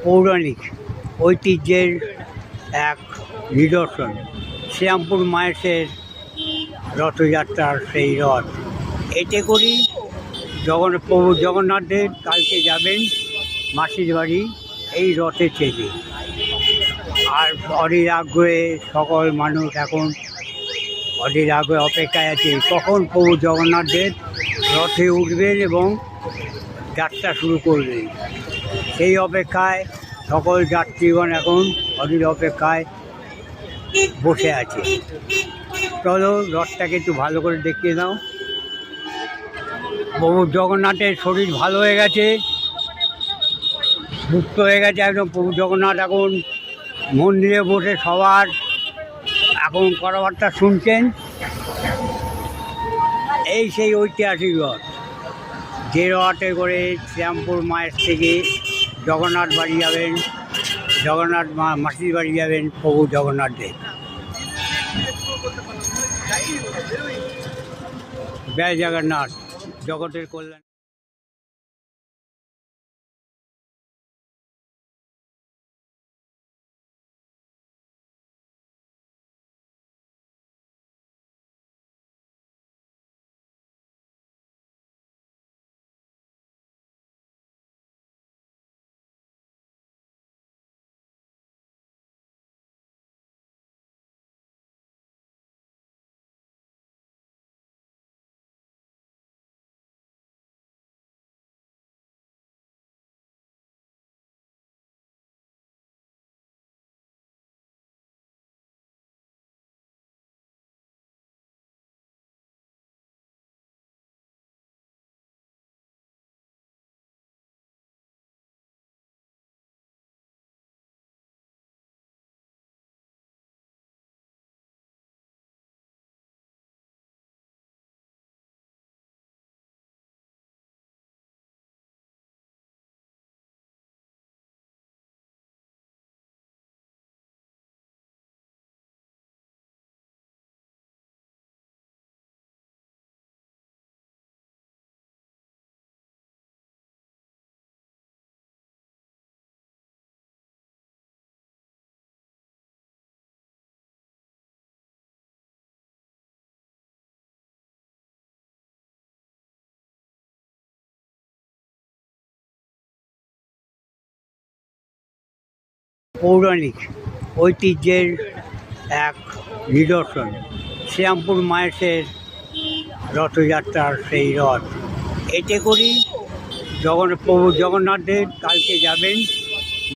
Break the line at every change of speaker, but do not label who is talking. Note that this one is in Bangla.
পৌরাণিক ঐতিহ্যের এক নিদর্শন শ্রীরামপুর মায়ের রথযাত্রার সেই রথ। এতে করেই প্রভু জগন্নাথদেব কালকে যাবেন মাসির বাড়ি এই রথে চেপে। আর অধীর আগ্রহে সকল মানুষ এখন অধীর আগ্রহে অপেক্ষায় আছে কখন প্রভু জগন্নাথদেব রথে উঠবেন এবং যাত্রা শুরু করবেন। সেই অপেক্ষায় সকল যাত্রীগণ এখন অধীর অপেক্ষায় বসে আছে। চলো রথটাকে একটু ভালো করে দেখিয়ে দাও। প্রভু জগন্নাথের শরীর ভালো হয়ে গেছে, সুস্থ হয়ে গেছে একদম। প্রভু জগন্নাথ এখন মন্দিরে বসে সবার এখন কথাবার্তা শুনছেন। এই সেই ঐতিহাসিক রথ, যে রথে করে শ্রীরামপুর মায়ের থেকে জগন্নাথ বাড়ি যাবেন, জগন্নাথ মাসির বাড়ি যাবেন প্রভু জগন্নাথ দেব। জয় জগন্নাথ, জগতের কল্যাণ। পৌরাণিক ঐতিহ্যের এক নিদর্শন শ্রীরামপুর মায়ের রথযাত্রার সেই রথ। এতে করেই প্রভু জগন্নাথদেব কালকে যাবেন